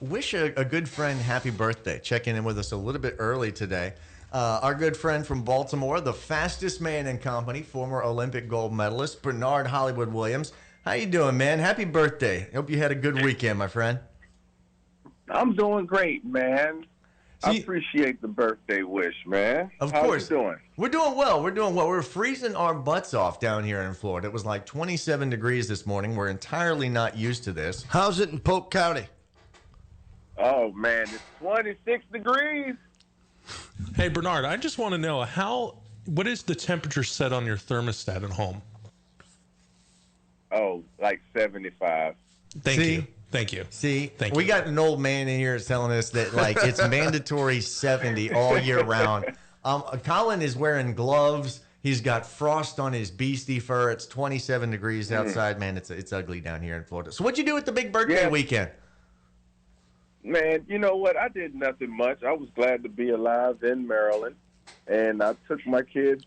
wish a good friend happy birthday. Checking in with us a little bit early today. Our good friend from Baltimore, the fastest man in company, former Olympic gold medalist, Bernard Hollywood Williams. How you doing, man? Happy birthday. Hope you had a good weekend, my friend. I'm doing great, man. I appreciate the birthday wish, man. Of How course. you doing? We're doing well. We're doing well. We're freezing our butts off down here in Florida. It was like 27 degrees this morning. We're entirely not used to this. How's it in Polk County? Oh, man, it's 26 degrees. Hey, Bernard, I just want to know what is the temperature set on your thermostat at home? Oh, like 75. Thank you. Thank we you. got an old man in here telling us that like it's mandatory 70 all year round. Collin is wearing gloves. He's got frost on his beastie fur. It's 27 degrees outside. Man, it's ugly down here in Florida. So what'd you do with the big birthday weekend? Man, you know what? I did nothing much. I was glad to be alive in Maryland, and I took my kids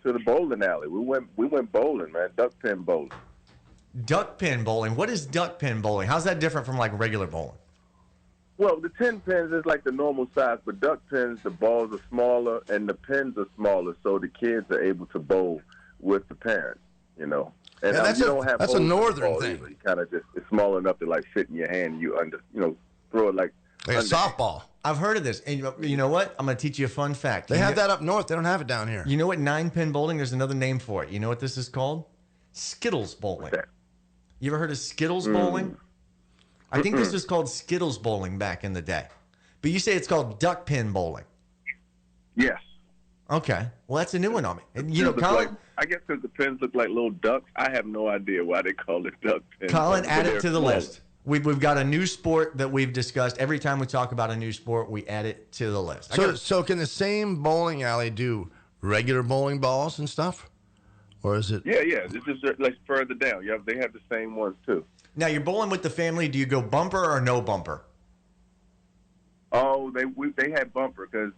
to the bowling alley. We went bowling, man, duck pin bowling. Duck pin bowling. What is duck pin bowling? How's that different from like regular bowling? Well, the 10 pins is like the normal size, but duck pins, the balls are smaller and the pins are smaller, so the kids are able to bowl with the parents, you know. And that's a northern thing. You kind of it's small enough to like fit in your hand. Throw it like a softball. I've heard of this. And you know what? I'm going to teach you a fun fact. They have that up north. They don't have it down here. You know what 9-pin bowling? There's another name for it. You know what this is called? Skittles bowling. You ever heard of Skittles bowling? I think this was called Skittles bowling back in the day. But you say it's called duck pin bowling. Yes. Okay. Well, that's a new one on me. And, Collin, I guess because the pins look like little ducks. I have no idea why they call it duck pin. Collin, add it to the list. We've got a new sport that we've discussed. Every time we talk about a new sport, we add it to the list. So can the same bowling alley do regular bowling balls and stuff? Or is it? Yeah. It's just like further down. Yeah, they have the same ones too. Now you're bowling with the family. Do you go bumper or no bumper? Oh, they had bumper because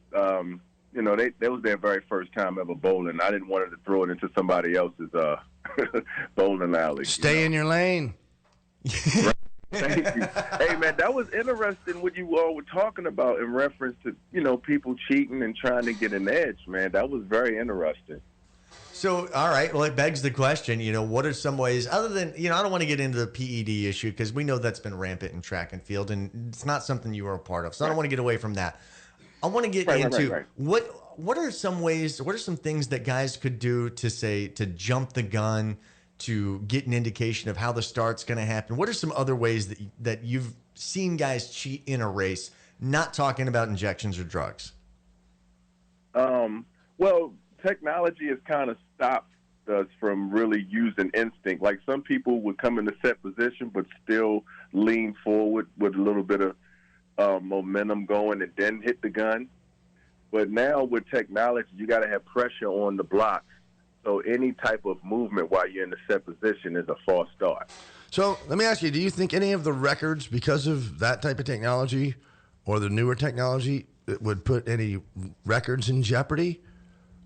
they was their very first time ever bowling. I didn't want to throw it into somebody else's bowling alley. Stay in your lane. Thank you. Hey, man, that was interesting what you all were talking about in reference to people cheating and trying to get an edge. Man, that was very interesting. So, all right. Well, it begs the question, what are some ways other than, I don't want to get into the PED issue because we know that's been rampant in track and field and it's not something you are a part of. So I don't want to get away from that. I want to get into what are some ways, what are some things that guys could do to jump the gun, to get an indication of how the start's going to happen? What are some other ways that you've seen guys cheat in a race, not talking about injections or drugs? Well, technology has kind of stopped us from really using instinct. Like some people would come in the set position but still lean forward with a little bit of momentum going and then hit the gun. But now with technology, you got to have pressure on the blocks. So any type of movement while you're in the set position is a false start. So let me ask you, do you think any of the records, because of that type of technology or the newer technology, it would put any records in jeopardy?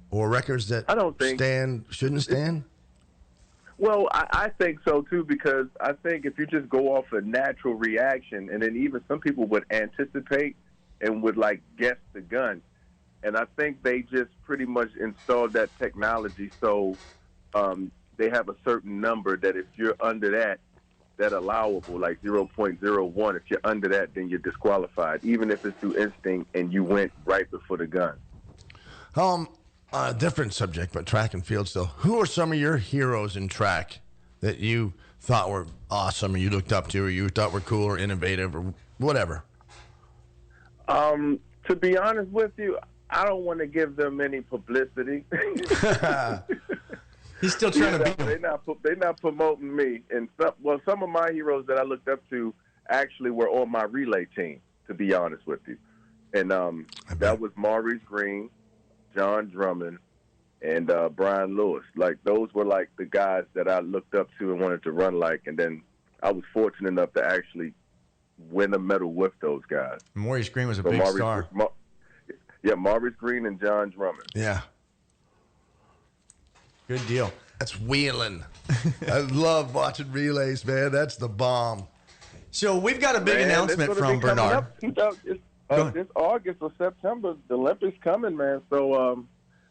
Or records that shouldn't stand? Well, I think so, too, because I think if you just go off a natural reaction, and then even some people would anticipate and would, guess the gun. And I think they just pretty much installed that technology so they have a certain number that if you're under that allowable, like 0.01, if you're under that, then you're disqualified, even if it's through instinct and you went right before the gun. Different subject, but track and field still. Who are some of your heroes in track that you thought were awesome or you looked up to or you thought were cool or innovative or whatever? To be honest with you, I don't want to give them any publicity. He's still trying to beat them. They're not promoting me. And some of my heroes that I looked up to actually were on my relay team, to be honest with you. And that was Maurice Green, John Drummond, and Brian Lewis. Those were the guys that I looked up to and wanted to run like. And then I was fortunate enough to actually win a medal with those guys. Maurice Green was a big star. Maurice Green and John Drummond. Yeah. Good deal. That's wheeling. I love watching relays, man. That's the bomb. So we've got a big announcement from Bernard. This August or September, the Olympics coming, man. So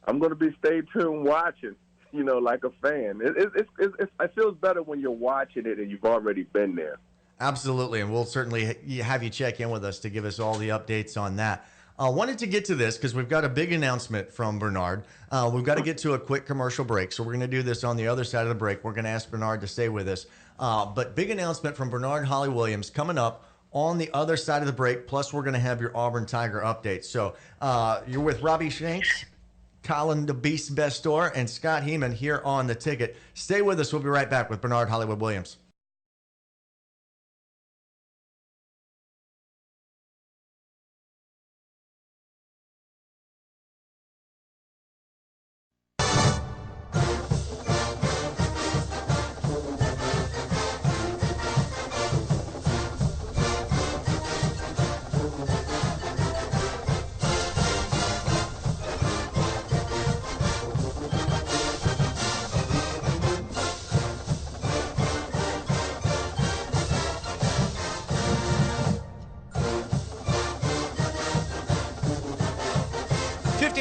I'm going to be stay tuned watching, like a fan. It feels better when you're watching it and you've already been there. Absolutely, and we'll certainly have you check in with us to give us all the updates on that. I wanted to get to this because we've got a big announcement from Bernard. We've got to get to a quick commercial break, so we're going to do this on the other side of the break. We're going to ask Bernard to stay with us. But big announcement from Bernard Holly Williams coming up on the other side of the break, plus we're going to have your Auburn Tiger updates. So you're with Robbie Shanks, Collin the Beast Bestor, and Scott Heeman here on The Ticket. Stay with us. We'll be right back with Bernard Hollywood Williams.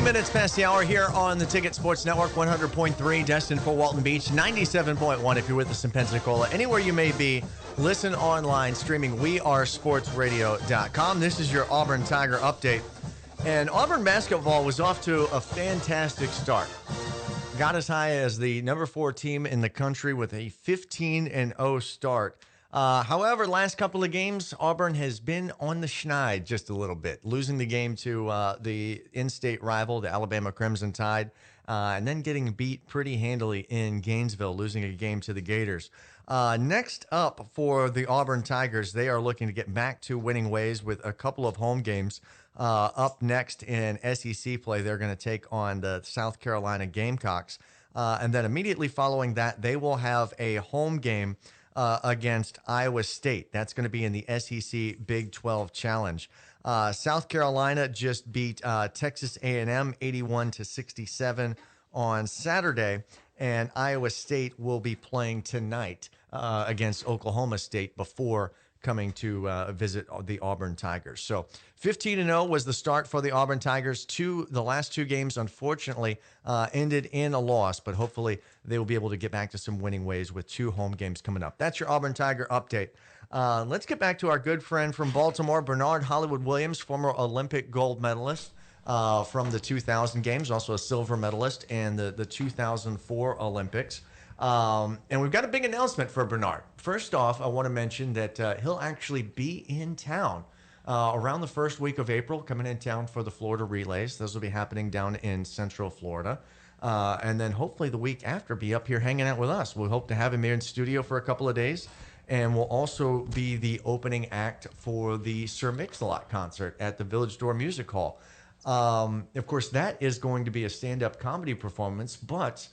Minutes past the hour here on the Ticket Sports Network, 100.3 destined for Walton Beach, 97.1 if you're with us in Pensacola. Anywhere you may be, listen online, streaming wearesportsradio.com. This is your Auburn Tiger update. And Auburn basketball was off to a fantastic start. Got as high as the number 4 team in the country with a 15-0 start. However, last couple of games, Auburn has been on the schneid just a little bit, losing the game to the in-state rival, the Alabama Crimson Tide, and then getting beat pretty handily in Gainesville, losing a game to the Gators. Next up for the Auburn Tigers, they are looking to get back to winning ways with a couple of home games. Up next in SEC play, they're going to take on the South Carolina Gamecocks. And then immediately following that, they will have a home game against Iowa State. That's going to be in the SEC Big 12 Challenge. South Carolina just beat Texas A&M 81-67 on Saturday, and Iowa State will be playing tonight against Oklahoma State before coming to visit the Auburn Tigers. So 15-0 was the start for the Auburn Tigers. The last two games, unfortunately, ended in a loss, but hopefully they will be able to get back to some winning ways with 2 home games coming up. That's your Auburn Tiger update. Let's get back to our good friend from Baltimore, Bernard Hollywood Williams, former Olympic gold medalist from the 2000 games, also a silver medalist in the 2004 Olympics. And we've got a big announcement for Bernard. First off, I want to mention that he'll actually be in town around the first week of April, coming in town for the Florida Relays. Those will be happening down in Central Florida. And then hopefully the week after be up here hanging out with us. We hope to have him here in studio for a couple of days. And we'll also be the opening act for the Sir Mix-a-Lot concert at the Village Door Music Hall. Of course, that is going to be a stand-up comedy performance, but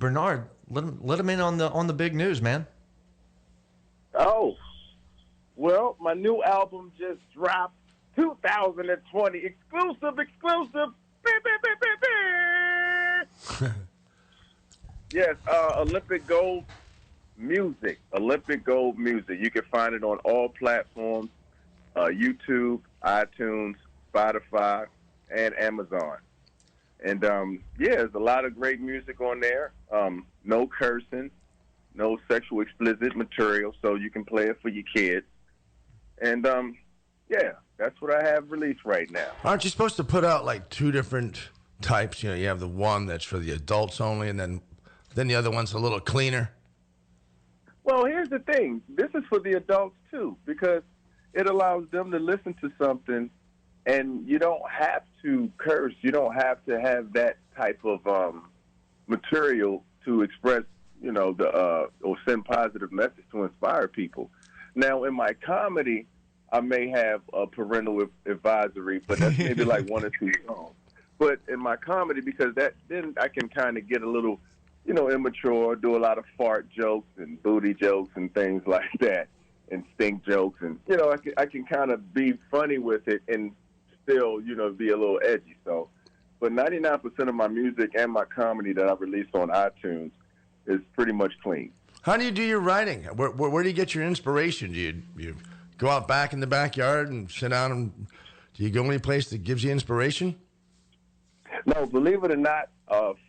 Bernard, let him in on the big news, man. Oh, well, my new album just dropped, 2020 exclusive. Yes, Olympic Gold Music. You can find it on all platforms: YouTube, iTunes, Spotify, and Amazon. And there's a lot of great music on there. No cursing, no sexual explicit material, so you can play it for your kids. And that's what I have released right now. Aren't you supposed to put out like 2 different types? You have the one that's for the adults only, and then the other one's a little cleaner. Well, here's the thing. This is for the adults too, because it allows them to listen to something, and you don't have to curse. You don't have to have that type of material to express, or send positive message to inspire people. Now, in my comedy, I may have a parental advisory, but that's maybe like 1 or 2 songs. But in my comedy, because then I can kind of get a little, immature, do a lot of fart jokes and booty jokes and things like that, and stink jokes, and I can kind of be funny with it and still, be a little edgy. So, but 99% of my music and my comedy that I released on iTunes is pretty much clean. How do you do your writing? Where do you get your inspiration? Do you go out back in the backyard and sit down and do you go any place that gives you inspiration? No, believe it or not,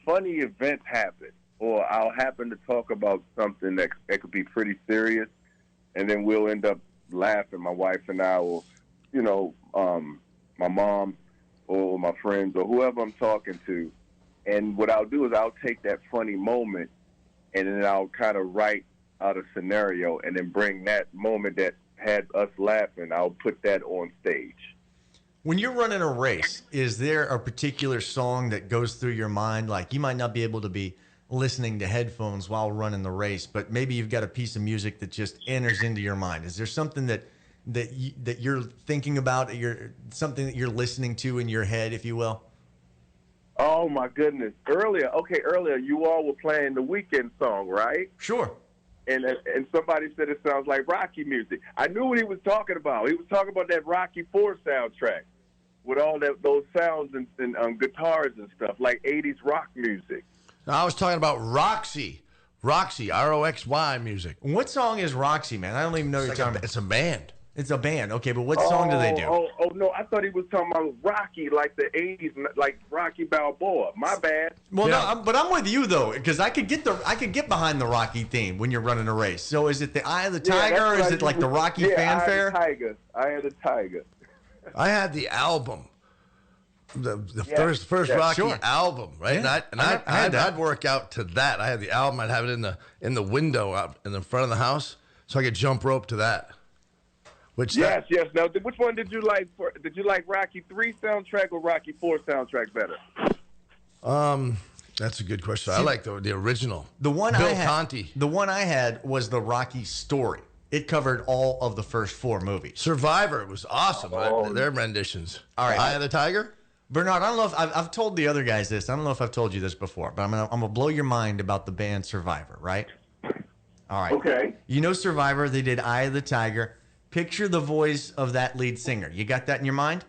funny events happen, or I'll happen to talk about something that could be pretty serious, and then we'll end up laughing. My wife and I will, my mom or my friends or whoever I'm talking to, and what I'll do is I'll take that funny moment, and then I'll kind of write out a scenario, and then bring that moment that had us laughing, I'll put that on stage. When you're running a race, is there a particular song that goes through your mind? Like, you might not be able to be listening to headphones while running the race, but maybe you've got a piece of music that just enters into your mind. Is there something that you're thinking about, something that you're listening to in your head, if you will? Oh, my goodness. Earlier, you all were playing the Weeknd song, right? Sure. And somebody said it sounds like Rocky music. I knew what he was talking about. He was talking about that Rocky IV soundtrack with all those sounds and guitars and stuff, like 80s rock music. No, I was talking about Roxy, Roxy music. What song is Roxy, man? I don't even know what you're talking about. It's a band. It's a band. Okay, but what song do they do? Oh, no, I thought he was talking about Rocky, like the 80s, like Rocky Balboa. My bad. Well, yeah. No, but I'm with you, though, because I could get behind the Rocky theme when you're running a race. So is it the Eye of the Tiger, or is it like the Rocky fanfare? Eye of the Tiger. I had the album, the first Rocky album, right? Yeah. And I'd work out to that. I had the album. I'd have it in the window out in the front of the house, so I could jump rope to that. Yes. Now, which one did you like? Did you like Rocky III soundtrack or Rocky IV soundtrack better? That's a good question. I like the original. The one Bill Conti. The one I had was the Rocky story. It covered all of the first 4 movies. Survivor was awesome. Their renditions. All right. Eye of the Tiger? Bernard, I don't know if I've told the other guys this. I don't know if I've told you this before, but I'm gonna blow your mind about the band Survivor, right? All right. Okay. You know Survivor, they did Eye of the Tiger. Picture the voice of that lead singer. You got that in your mind?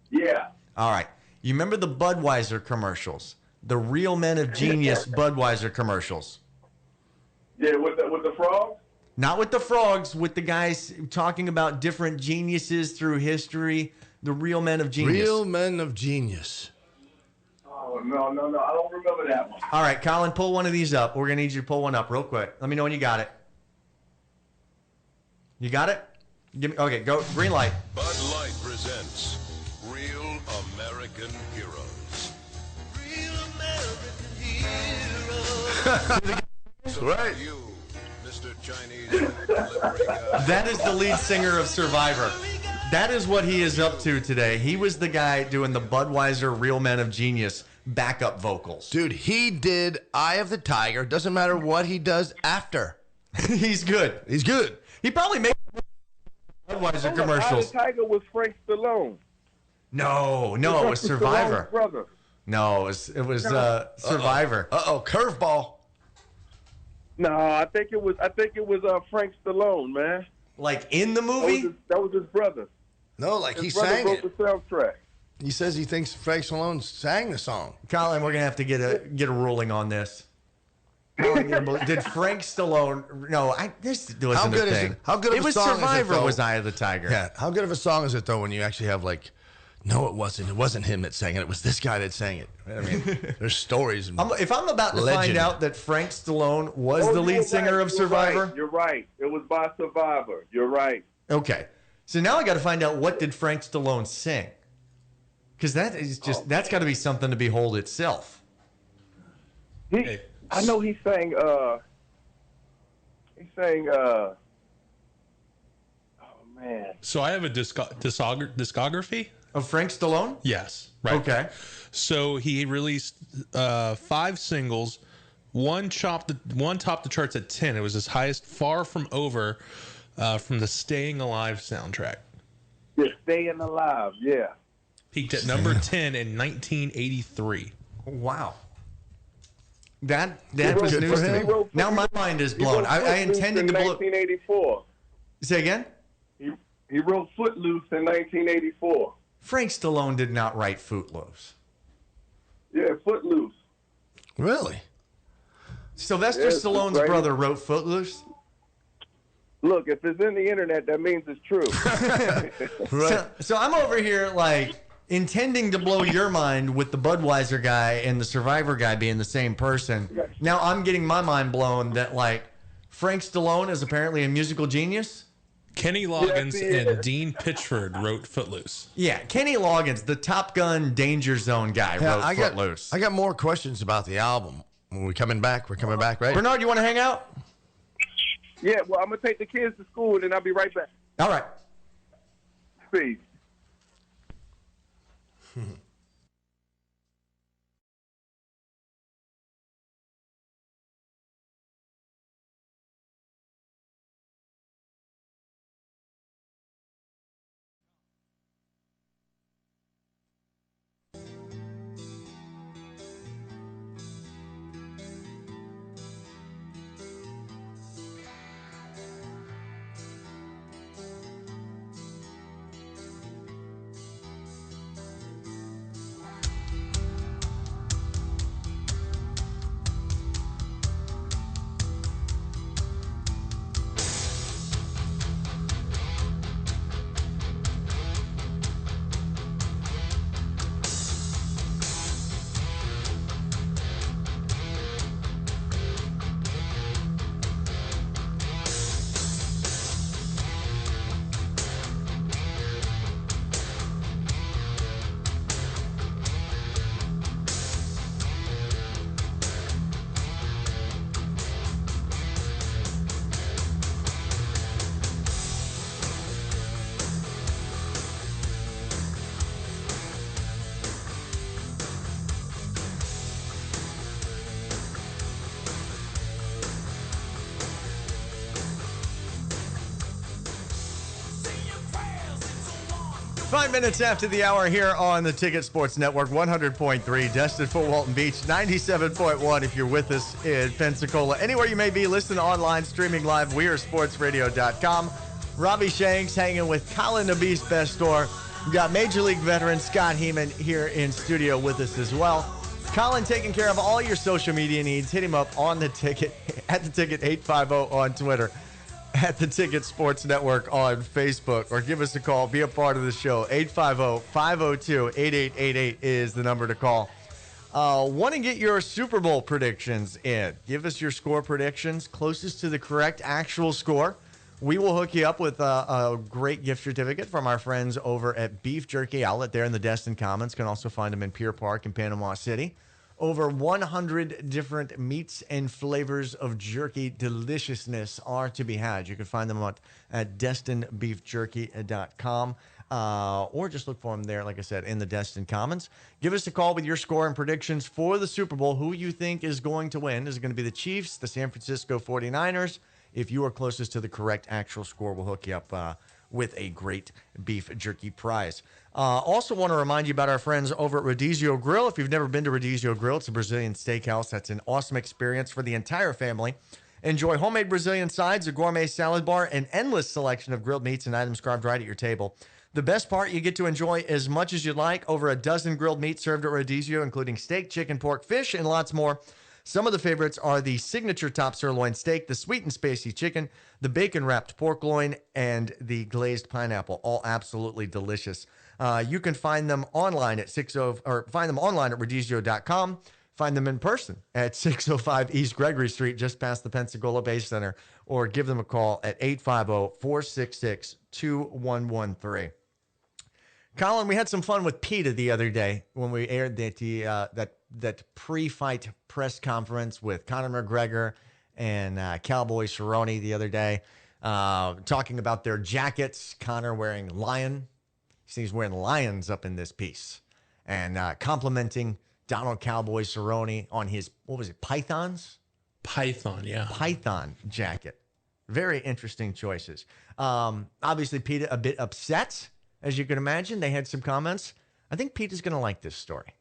Yeah. All right. You remember the Budweiser commercials? The Real Men of Genius Budweiser commercials. Yeah, with the frogs? Not with the frogs, with the guys talking about different geniuses through history. The Real Men of Genius. Real Men of Genius. Oh, no. I don't remember that one. All right, Collin, pull one of these up. We're going to need you to pull one up real quick. Let me know when you got it. You got it? Okay, go. Green light. Bud Light presents Real American Heroes. Real American Heroes. That's right. You, Mr. Chinese delivery guy. That is the lead singer of Survivor. That is what he is up to today. He was the guy doing the Budweiser Real Men of Genius backup vocals. Dude, he did Eye of the Tiger. Doesn't matter what he does after. He's good. He's good. He probably made Budweiser commercials. Eye of the Tiger was Frank Stallone. No, it was Survivor. Stallone's brother. No, it was Survivor. Curveball. No, I think it was Frank Stallone, man. Like in the movie? That was his brother. No, like His he brother sang wrote it. the soundtrack. He says he thinks Frank Stallone sang the song. Collin, we're gonna have to get a ruling on this. Did Frank Stallone? No, this wasn't How good a is thing. it? How good of it a was song Survivor is it, though? was Eye of the Tiger. Yeah. How good of a song is it though when you actually have like, no, it wasn't. It wasn't him that sang it. It was this guy that sang it. I mean, there's stories. And If I'm about to legend. find out that Frank Stallone was the lead singer of Survivor, You're right. It was by Survivor. You're right. okay. So now I got to find out what did Frank Stallone sing, because that is just that's got to be something to behold itself. I know he sang. Oh man. So I have a discography Of Frank Stallone? Yes. Right. Okay. So he released 5 singles. One topped the charts at 10. It was his highest, far from over, from the Staying Alive soundtrack. Yeah, Staying Alive. Yeah. Peaked at number 10 in 1983. Wow. That wrote- was Good news for to him. me. Now my mind is blown. I intended to blow. 1984. Say again? He wrote Footloose in 1984. Frank Stallone did not write Footloose. Yeah, Footloose. Really? Sylvester Yes, Stallone's right. brother wrote Footloose? Look, if it's in the internet, that means it's true. Right. So I'm over here like intending to blow your mind with the Budweiser guy and the Survivor guy being the same person. Now I'm getting my mind blown that like Frank Stallone is apparently a musical genius. Kenny Loggins and Dean Pitchford wrote Footloose. Yeah, Kenny Loggins, the Top Gun Danger Zone guy, wrote Footloose. I got more questions about the album. When we're coming back, right? Bernard, you want to hang out? Yeah, well, I'm going to take the kids to school, and then I'll be right back. All right. Peace. 5 minutes after the hour here on the Ticket Sports Network, 100.3, Destin for Walton Beach, 97.1 if you're with us in Pensacola. Anywhere you may be, listen online, streaming live, wearesportsradio.com. Robbie Shanks hanging with Collin the Beast Bestor. We've got Major League veteran Scott Heeman here in studio with us as well. Collin taking care of all your social media needs. Hit him up on the Ticket, at the Ticket 850 on Twitter, at the Ticket Sports Network on Facebook, or give us a call. Be a part of the show. 850-502-8888 is the number to call. Want to get your Super Bowl predictions in? Give us your score predictions closest to the correct actual score. We will hook you up with a great gift certificate from our friends over at Beef Jerky Outlet there in the Destin Commons. Can also find them in Pier Park in Panama City. Over 100 different meats and flavors of jerky deliciousness are to be had. You can find them at DestinBeefJerky.com or just look for them there, like I said, in the Destin Commons. Give us a call with your score and predictions for the Super Bowl. Who you think is going to win? Is it going to be the Chiefs, the San Francisco 49ers? If you are closest to the correct actual score, we'll hook you up with a great beef jerky prize. Also want to remind you about our friends over at Rodizio Grill. If you've never been to Rodizio Grill, it's a Brazilian steakhouse. That's an awesome experience for the entire family. Enjoy homemade Brazilian sides, a gourmet salad bar, an endless selection of grilled meats and items carved right at your table. The best part, you get to enjoy as much as you'd like. Over a dozen grilled meats served at Rodizio, including steak, chicken, pork, fish, and lots more. Some of the favorites are the signature top sirloin steak, the sweet and spicy chicken, the bacon-wrapped pork loin, and the glazed pineapple. All absolutely delicious. You can find them online at find them online at Rodizio.com. Find them in person at 605 East Gregory Street, just past the Pensacola Bay Center, or give them a call at 850-466-2113. Collin, we had some fun with PETA the other day when we aired that pre-fight press conference with Conor McGregor and Cowboy Cerrone the other day, talking about their jackets. Conor wearing lion. He's wearing lions up in this piece, and complimenting Donald Cowboy Cerrone on his, what was it, pythons? Python, yeah. Python jacket. Very interesting choices. Obviously, PETA a bit upset, as you can imagine. They had some comments. I think PETA's going to like this story.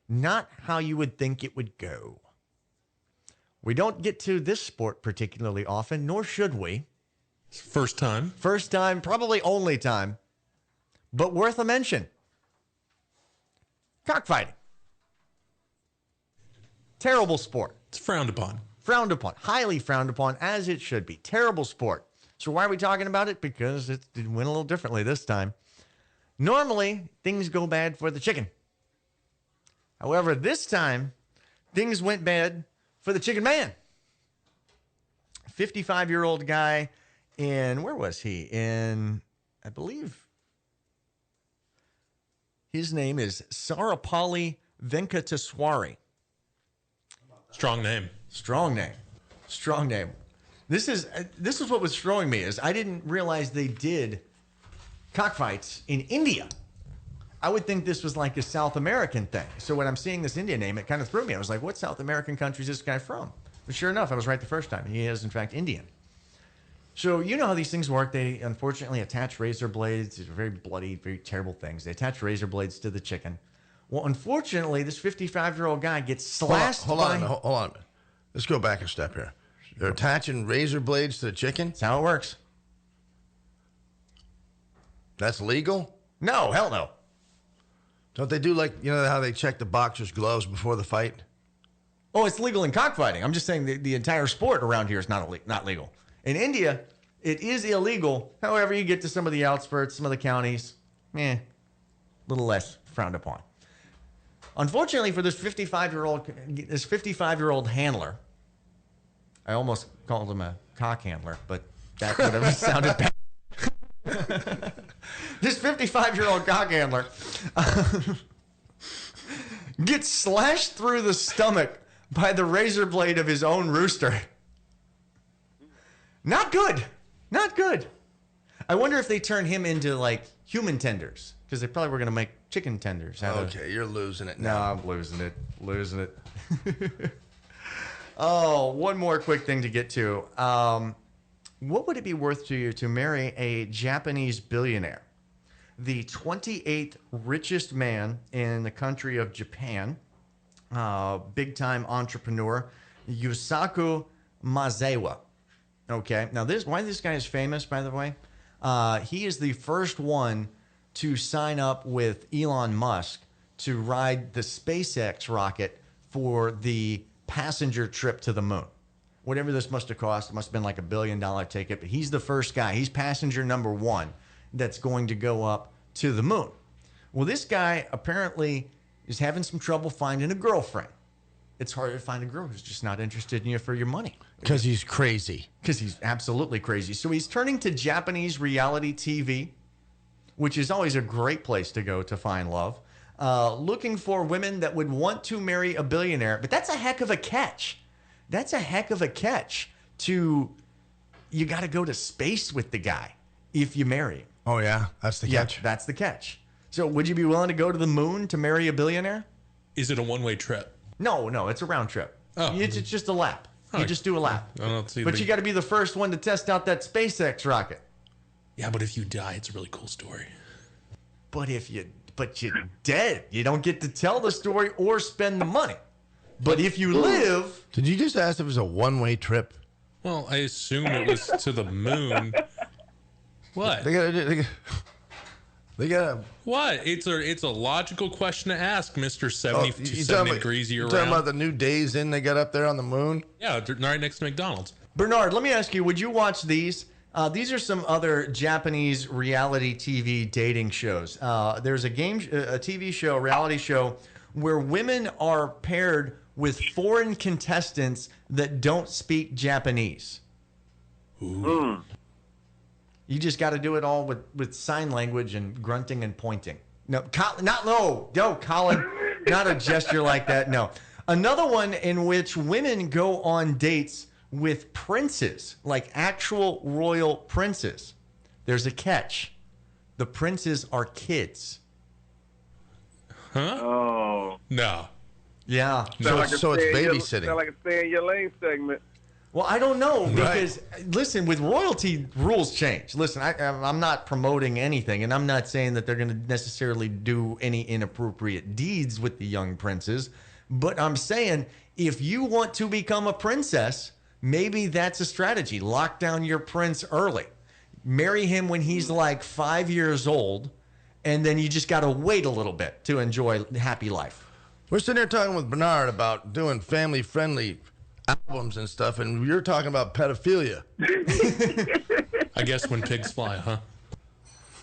Not how you would think it would go. We don't get to this sport particularly often, nor should we. First time. First time, probably only time, but worth a mention. Cockfighting. Terrible sport. It's frowned upon. frowned upon, highly frowned upon, as it should be. Terrible sport. So why are we talking about it? Because it went a little differently this time. Normally, things go bad for the chicken. However, this time, things went bad for the chicken man. 55-year-old guy where was he? I believe his name is Sarapalli Venkataswamy. Strong name. Strong name. This is what was throwing me is I didn't realize they did cockfights in India. I would think this was like a South American thing. So when I'm seeing this India name, it kind of threw me. I was like, what South American country is this guy from? But sure enough, I was right the first time. He is, in fact, Indian. So you know how these things work. They unfortunately attach razor blades. These are very bloody, very terrible things. They attach razor blades to the chicken. Well, unfortunately, this 55-year-old guy gets slashed. Hold on. Let's go back a step here. They're attaching razor blades to the chicken? That's how it works. That's legal? No, hell no. Don't they do how they check the boxer's gloves before the fight? Oh, it's legal in cockfighting. I'm just saying the entire sport around here is not legal. In India, it is illegal. However, you get to some of the outskirts, some of the counties, a little less frowned upon. Unfortunately for this 55-year-old handler, I almost called him a cock handler, but that would have sounded bad. This 55-year-old cock handler gets slashed through the stomach by the razor blade of his own rooster. Not good. I wonder if they turn him into like human tenders, because they probably were going to make chicken tenders. Okay, you're losing it now. No, I'm losing it. Oh, one more quick thing to get to. What would it be worth to you to marry a Japanese billionaire? The 28th richest man in the country of Japan, big-time entrepreneur, Yusaku Maezawa. Okay, now why this guy is famous, by the way, he is the first one to sign up with Elon Musk to ride the SpaceX rocket for the passenger trip to the moon. Whatever this must have cost, it must have been like $1 billion ticket, but he's the first guy. He's passenger number one that's going to go up to the moon. Well, this guy apparently is having some trouble finding a girlfriend. It's hard to find a girl who's just not interested in you for your money. Because he's crazy. Because he's absolutely crazy. So he's turning to Japanese reality TV, which is always a great place to go to find love, looking for women that would want to marry a billionaire. But that's a heck of a catch. You got to go to space with the guy if you marry him. Oh, yeah? That's the catch? Yeah, that's the catch. So would you be willing to go to the moon to marry a billionaire? Is it a one-way trip? No, it's a round trip. Oh. It's just a lap. You just do a lap. I don't see but you got to be the first one to test out that SpaceX rocket. Yeah, but if you die, it's a really cool story. But you're dead. You don't get to tell the story or spend the money. But if you live... Did you just ask if it was a one-way trip? Well, I assume it was to the moon. What? They gotta. What? It's a logical question to ask, Mr. 70 degrees year round. Talking about the new Days Inn they got up there on the moon? Yeah, right next to McDonald's. Bernard, let me ask you, would you watch these? These are some other Japanese reality TV dating shows. There's a TV show, reality show, where women are paired with foreign contestants that don't speak Japanese. Ooh. You just got to do it all with sign language and grunting and pointing. No, Collin, not a gesture like that. No. Another one in which women go on dates with princes, like actual royal princes. There's a catch. The princes are kids. Huh? Oh. No. Yeah. So it's babysitting. Sound like a stay in your lane segment. Well, I don't know because, listen, with royalty, rules change. Listen, I'm not promoting anything, and I'm not saying that they're going to necessarily do any inappropriate deeds with the young princes, but I'm saying if you want to become a princess, maybe that's a strategy. Lock down your prince early. Marry him when he's like 5 years old, and then you just got to wait a little bit to enjoy happy life. We're sitting here talking with Bernard about doing family-friendly albums and stuff, and you're talking about pedophilia. I guess when pigs fly, huh?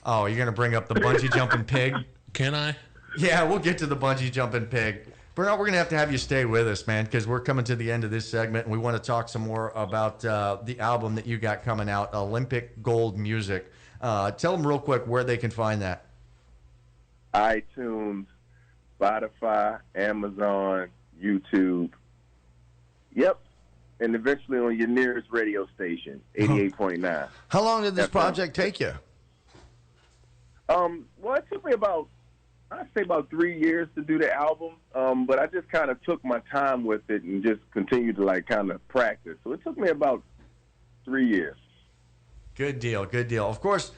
Oh, you're gonna bring up the bungee jumping pig? Can I? Yeah, we'll get to the bungee jumping pig. Bernard, we're going to have you stay with us, man, because we're coming to the end of this segment, and we want to talk some more about the album that you got coming out, Olympic Gold Music. Tell them real quick where they can find that. iTunes, Spotify, Amazon, YouTube. Yep. And eventually on your nearest radio station, 88.9. How long did this project take you? Well, it took me I'd say about 3 years to do the album, but I just kind of took my time with it and just continued to like kind of practice. So it took me about 3 years. Good deal, good deal. Of course,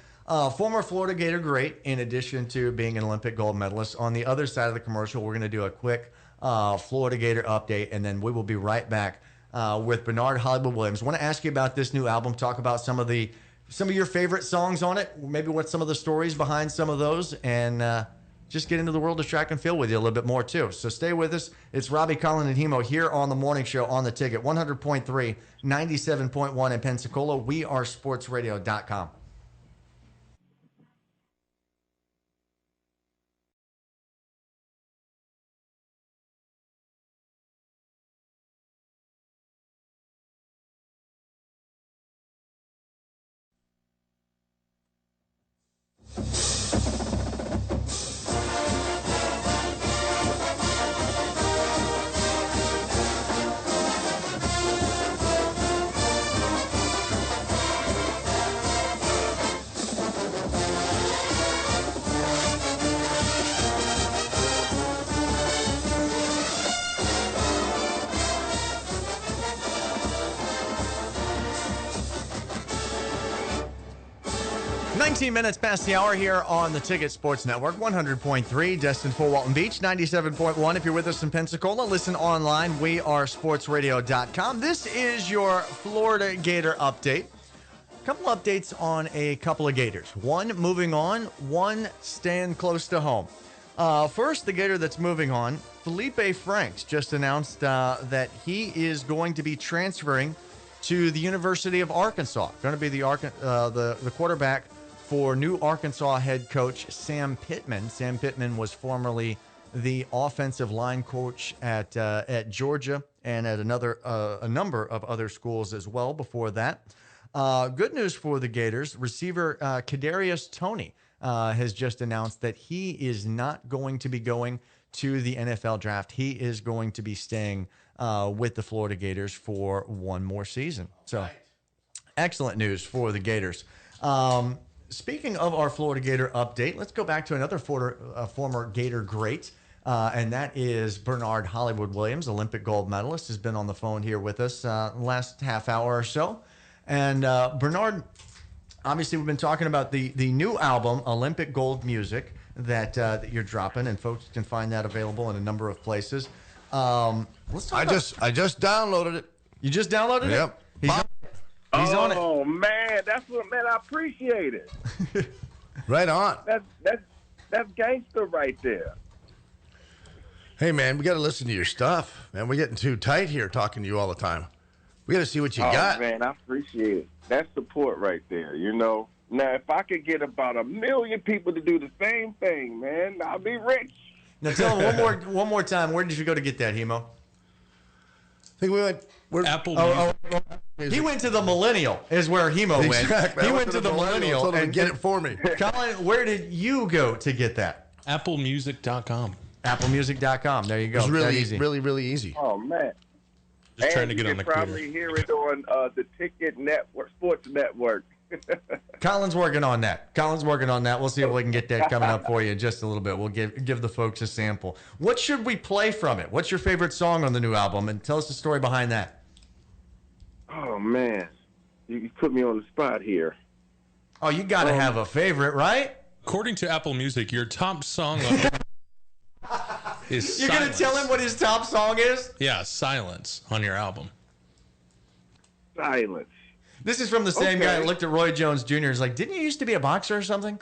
former Florida Gator great, in addition to being an Olympic gold medalist. On the other side of the commercial, we're going to do a quick Florida Gator update, and then we will be right back with Bernard Hollywood Williams. I want to ask you about this new album, talk about some of your favorite songs on it, maybe what some of the stories behind some of those, and just get into the world of track and field with you a little bit more, too. So stay with us. It's Robbie, Collin, and Hemo here on the morning show on the Ticket, 100.3, 97.1 in Pensacola. WeAreSportsRadio.com. 19 minutes past the hour here on the Ticket Sports Network, 100.3, destined for Walton Beach, 97.1 if you're with us in Pensacola. Listen online, wearesportsradio.com. This is your Florida Gator update. A couple updates on a couple of Gators. One moving on, one staying close to home. First, the Gator that's moving on, Felipe Franks just announced that he is going to be transferring to the University of Arkansas. Going to be the quarterback for new Arkansas head coach Sam Pittman. Sam Pittman was formerly the offensive line coach at Georgia and at a number of other schools as well before that. Good news for the Gators. Receiver Kadarius Toney has just announced that he is not going to be going to the NFL draft. He is going to be staying with the Florida Gators for one more season. So, excellent news for the Gators. Speaking of our Florida Gator update, let's go back to another former Gator great, and that is Bernard Hollywood Williams, Olympic gold medalist, has been on the phone here with us last half hour or so. And Bernard, obviously we've been talking about the new album, Olympic Gold Music, that you're dropping, and folks can find that available in a number of places. Let's talk I just downloaded it. You just downloaded it? Yep. He's on it. Oh man, I appreciate it. Right on. That's gangster right there. Hey man, we got to listen to your stuff, man. We're getting too tight here talking to you all the time. We got to see what you got. Man, I appreciate it. That's support right there. You know. Now, if I could get about 1 million people to do the same thing, man, I'll be rich. Now tell him one more time. Where did you go to get that, Hemo? I think we went. Apple Music. He went to the Millennial, is where Hemo exactly. went. He went to the Millennial and get it for me. Collin, where did you go to get that? AppleMusic.com. AppleMusic.com. There you go. It's really easy. really easy. Oh man. Just trying to get on the computer. Probably hear it on the Ticket Network, Sports Network. Colin's working on that. We'll see if we can get that coming up for you in just a little bit. We'll give the folks a sample. What should we play from it? What's your favorite song on the new album? And tell us the story behind that. Oh, man. You put me on the spot here. Oh, you got to have a favorite, right? According to Apple Music, your top song is You're going to tell him what his top song is? Yeah, Silence on your album. Silence. This is from the same guy that looked at Roy Jones Jr. He's like, didn't you used to be a boxer or something?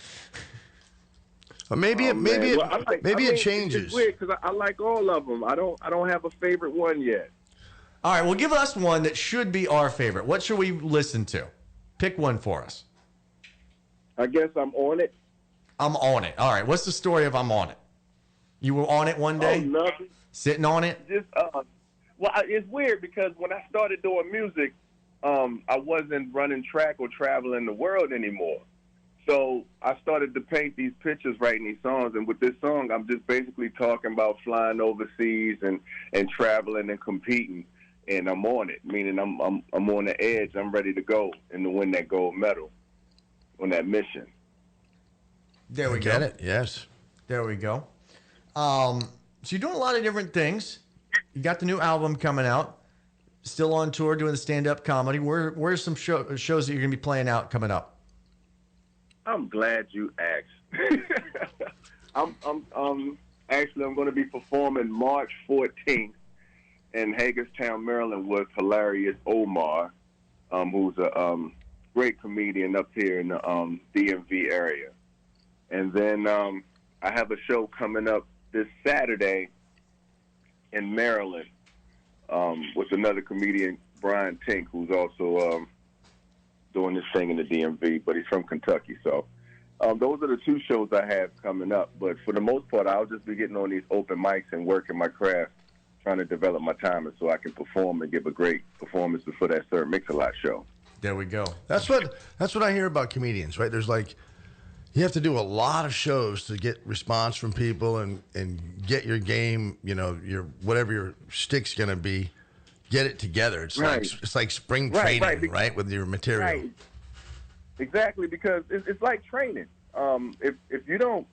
Maybe it changes. It's weird because I like all of them. I don't have a favorite one yet. All right, well, give us one that should be our favorite. What should we listen to? Pick one for us. I guess I'm on it. I'm on it. All right, what's the story of I'm on it? You were on it one day? Oh, nothing. Sitting on it? Just, well, it's weird because when I started doing music, I wasn't running track or traveling the world anymore. So I started to paint these pictures, writing these songs. And with this song, I'm just basically talking about flying overseas and traveling and competing. And I'm on it, meaning I'm on the edge. I'm ready to go and to win that gold medal on that mission. There we go. Get it? Yes. There we go. So you're doing a lot of different things. You got the new album coming out. Still on tour doing the stand-up comedy. Where's some shows that you're going to be playing out coming up? I'm glad you asked. I'm going to be performing March 14th in Hagerstown, Maryland with Hilarious Omar, who's a great comedian up here in the DMV area. And then I have a show coming up this Saturday in Maryland with another comedian, Brian Tink, who's also doing this thing in the DMV, but he's from Kentucky. So those are the two shows I have coming up. But for the most part, I'll just be getting on these open mics and working my craft, trying to develop my timing so I can perform and give a great performance before that Sir Mix-a-Lot show. There we go. That's what I hear about comedians, right? There's like, you have to do a lot of shows to get response from people and get your game, your whatever your stick's gonna be, get it together. It's right. it's like spring training, right, with your material. Right. Exactly, because it's like training. If you don't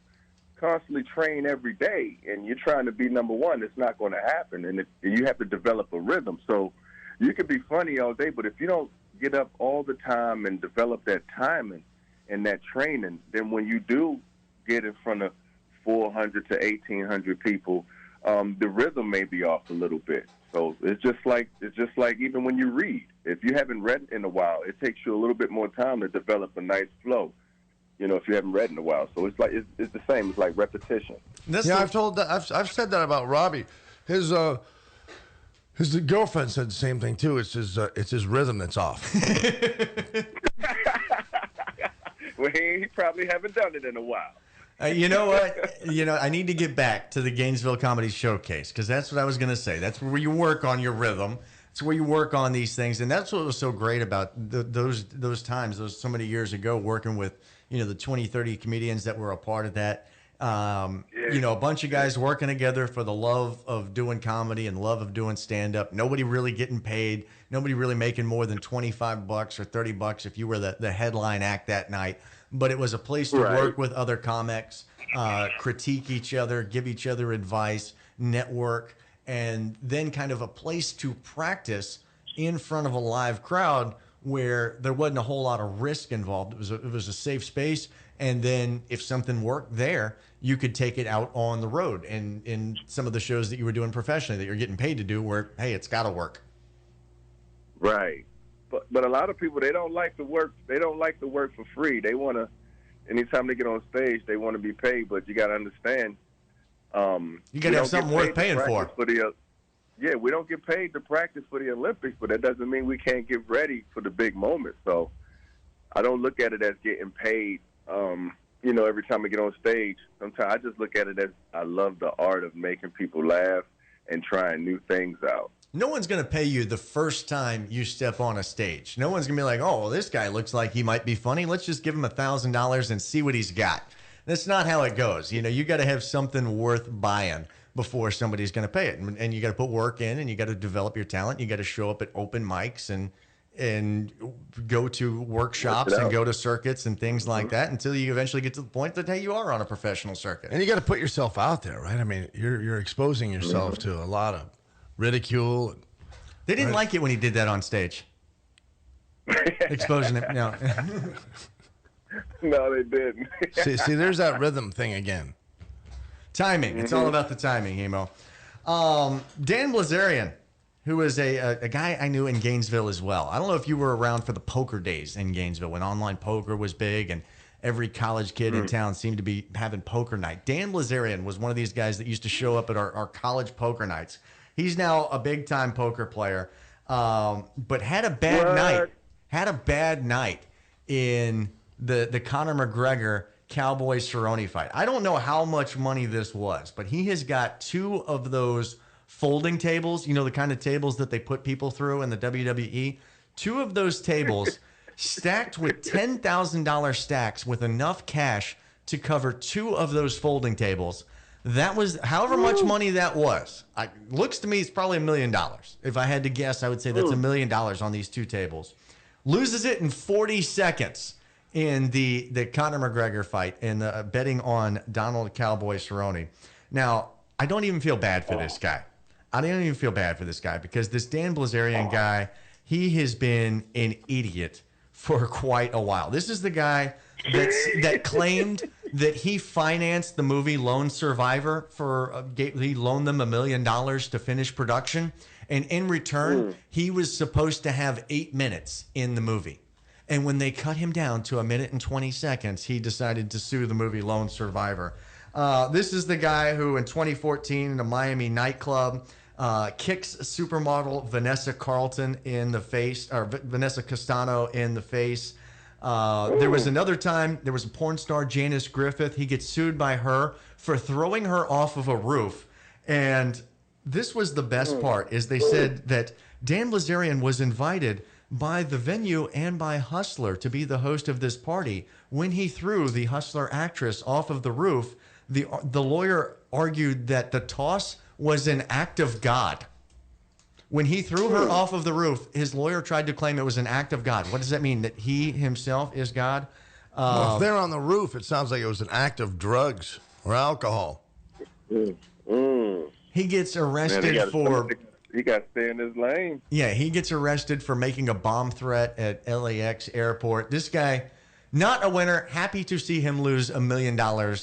constantly train every day and you're trying to be number one, it's not going to happen. And you have to develop a rhythm. So you could be funny all day, but if you don't get up all the time and develop that timing and that training, then when you do get in front of 400 to 1,800 people, the rhythm may be off a little bit. So it's just like even when you read. If you haven't read in a while, it takes you a little bit more time to develop a nice flow. If you haven't read in a while, so it's like it's the same. It's like repetition. I've said that about Robbie. His girlfriend said the same thing too. It's his rhythm that's off. Well, he probably haven't done it in a while. You know what? I need to get back to the Gainesville Comedy Showcase because that's what I was going to say. That's where you work on your rhythm. It's where you work on these things, and that's what was so great about those times, those so many years ago, working with the 20, 30 comedians that were a part of that. A bunch of guys working together for the love of doing comedy and love of doing stand-up. Nobody really getting paid. Nobody really making more than $25 or $30 if you were the headline act that night. But it was a place to work with other comics, critique each other, give each other advice, network, and then kind of a place to practice in front of a live crowd where there wasn't a whole lot of risk involved. It was a safe space. And then if something worked there, you could take it out on the road and in some of the shows that you were doing professionally that you're getting paid to do where, hey, it's got to work. Right. But a lot of people, they don't like to work. They don't like to work for free. They want to, anytime they get on stage, they want to be paid. But you got to understand. You got to have something worth paying for. We don't get paid to practice for the Olympics, but that doesn't mean we can't get ready for the big moments. So I don't look at it as getting paid, every time I get on stage. Sometimes I just look at it as I love the art of making people laugh and trying new things out. No one's going to pay you the first time you step on a stage. No one's going to be like, oh, well, this guy looks like he might be funny. Let's just give him $1,000 and see what he's got. That's not how it goes. You got to have something worth buying before somebody's going to pay it. And you got to put work in and you got to develop your talent. You got to show up at open mics and go to workshops and go to circuits and things like that until you eventually get to the point that, hey, you are on a professional circuit. And you got to put yourself out there, right? I mean, you're exposing yourself to a lot of ridicule. They didn't like it when he did that on stage. Exposing it. No. No, they didn't. see, there's that rhythm thing again. Timing. It's all about the timing, Hemo. Dan Blazarian, who was a guy I knew in Gainesville as well. I don't know if you were around for the poker days in Gainesville when online poker was big and every college kid in town seemed to be having poker night. Dan Blazarian was one of these guys that used to show up at our college poker nights. He's now a big-time poker player. but had a bad night. Had a bad night in the Conor McGregor Cowboy Cerrone fight. I don't know how much money this was, but he has got 2 of those folding tables, the kind of tables that they put people through in the WWE. 2 of those tables stacked with $10,000 stacks with enough cash to cover 2 of those folding tables. That was however much money that was. Looks to me it's probably $1 million. If I had to guess, I would say that's $1 million on these 2 tables. Loses it in 40 seconds in the Conor McGregor fight and betting on Donald Cowboy Cerrone. Now, I don't even feel bad for this guy. I don't even feel bad for this guy because this Dan Blazarian guy, he has been an idiot for quite a while. This is the guy that claimed that he financed the movie Lone Survivor he loaned them $1 million to finish production. And in return, he was supposed to have 8 minutes in the movie. And when they cut him down to 1 minute and 20 seconds, he decided to sue the movie Lone Survivor. This is the guy who in 2014 in a Miami nightclub kicks supermodel Vanessa Carlton in the face, or Vanessa Castano in the face. There was another time, there was a porn star, Janice Griffith. He gets sued by her for throwing her off of a roof. And this was the best part, is they said that Dan Blazarian was invited by the venue and by Hustler to be the host of this party. When he threw the Hustler actress off of the roof, the lawyer argued that the toss was an act of God. When he threw her off of the roof, his lawyer tried to claim it was an act of God. What does that mean? That he himself is God? Well, if they're on the roof, it sounds like it was an act of drugs or alcohol. He gets arrested for... He got to stay in his lane. Yeah, he gets arrested for making a bomb threat at LAX airport. This guy, not a winner. Happy to see him lose $1 million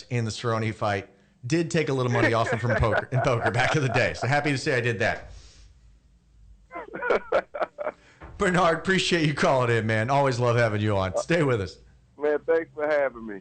in the Cerrone fight. Did take a little money off him from poker back in the day. So happy to say I did that. Bernard, appreciate you calling in, man. Always love having you on. Stay with us. Man, thanks for having me.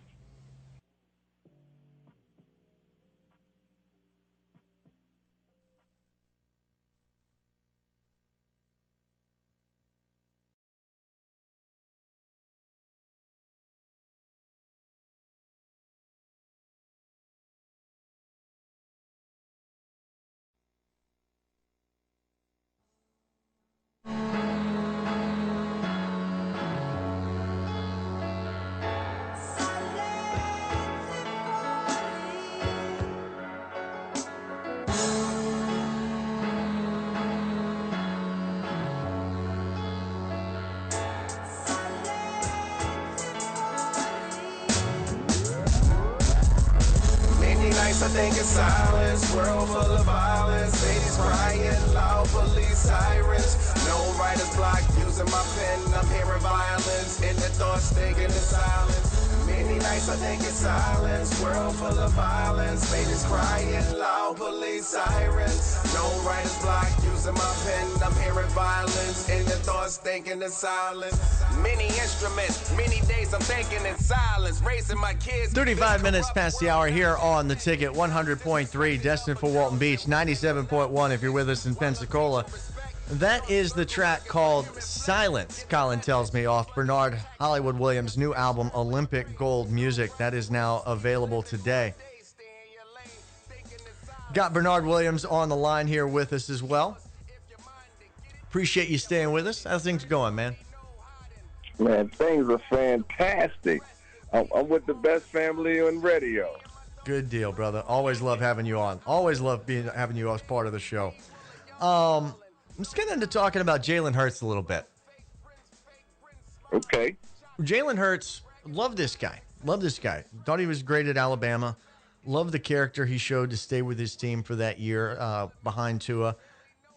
I think it's silence, world full of violence, ladies crying, loud police sirens, no writer's block, using my pen, I'm hearing violence, in the thoughts thinking in silence. Many nights I think it's silence, world full of violence, ladies crying, loud police sirens, no writer's block, using my pen, I'm hearing violence, in the thoughts thinking in silence. Many instruments, many days I'm thinking in silence, raising my kids. 35 minutes past the hour here on The Ticket, 100.3, destined for Walton Beach, 97.1 if you're with us in Pensacola. That is the track called Silence, Collin tells me, off Bernard Hollywood Williams' new album, Olympic Gold Music. That is now available today. Got Bernard Williams on the line here with us as well. Appreciate you staying with us. How's things going, man? Man, things are fantastic. I'm with the best family on radio. Good deal, brother. Always love having you on. Always love having you as part of the show. Let's get into talking about Jalen Hurts a little bit. Okay. Jalen Hurts, love this guy. Love this guy. Thought he was great at Alabama. Love the character he showed to stay with his team for that year behind Tua.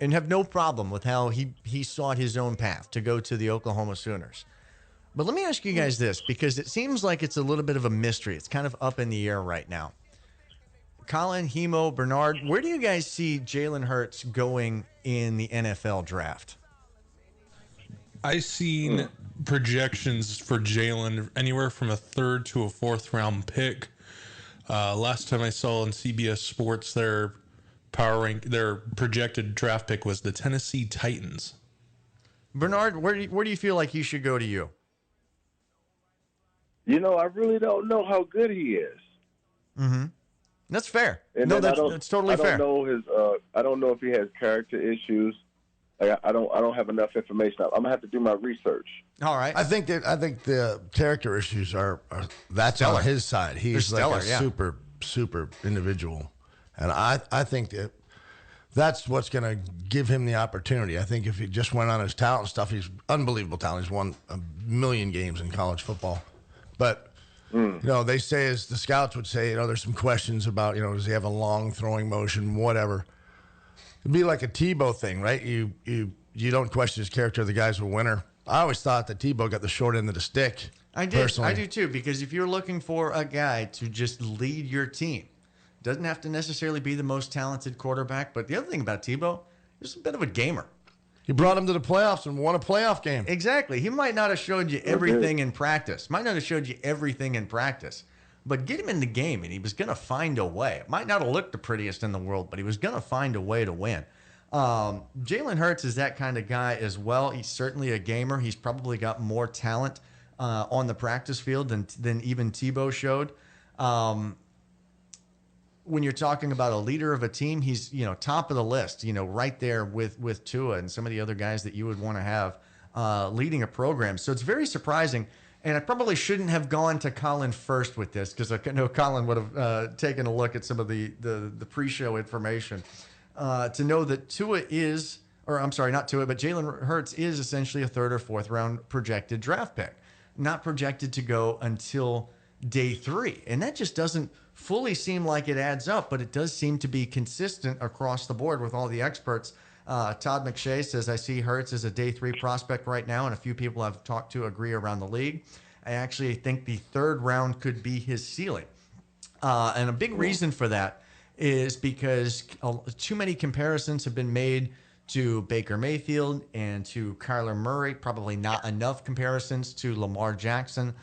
And have no problem with how he sought his own path to go to the Oklahoma Sooners. But let me ask you guys this, because it seems like it's a little bit of a mystery. It's kind of up in the air right now. Collin, Hemo, Bernard, where do you guys see Jalen Hurts going in the NFL draft? I've seen projections for Jalen anywhere from a 3rd to a 4th round pick. Last time I saw on CBS Sports, their projected draft pick was the Tennessee Titans. Bernard, where do you feel like he should go to you? I really don't know how good he is. Mm-hmm. That's fair. And no, that's totally fair. I don't know if he has character issues. I don't have enough information. I'm gonna have to do my research. All right. I think the character issues are that's stellar. On his side. He's like a super individual, and I think that's what's going to give him the opportunity. I think if he just went on his talent stuff, he's unbelievable talent. He's won 1 million games in college football, but. They say, as the scouts would say, there's some questions about, does he have a long throwing motion, whatever. It'd be like a Tebow thing, right? You don't question his character. The guy's a winner. I always thought that Tebow got the short end of the stick. I did. Personally. I do too, because if you're looking for a guy to just lead your team, doesn't have to necessarily be the most talented quarterback. But the other thing about Tebow, he's a bit of a gamer. He brought him to the playoffs and won a playoff game. Exactly. He might not have showed you everything in practice. Might not have showed you everything in practice. But get him in the game, and he was going to find a way. It might not have looked the prettiest in the world, but he was going to find a way to win. Jalen Hurts is that kind of guy as well. He's certainly a gamer. He's probably got more talent on the practice field than even Tebow showed. When you're talking about a leader of a team, he's, top of the list, right there with Tua and some of the other guys that you would want to have leading a program. So it's very surprising. And I probably shouldn't have gone to Collin first with this, because I know Collin would have taken a look at some of the pre-show information to know that Jalen Hurts is essentially a 3rd or 4th round projected draft pick, not projected to go until day 3. And that just doesn't fully seem like it adds up, but it does seem to be consistent across the board with all the experts. Todd McShay says, I see Hurts as a day 3 prospect right now, and a few people I've talked to agree around the league. I actually think the 3rd round could be his ceiling. And a big reason for that is because too many comparisons have been made to Baker Mayfield and to Kyler Murray, probably not enough comparisons to Lamar Jackson.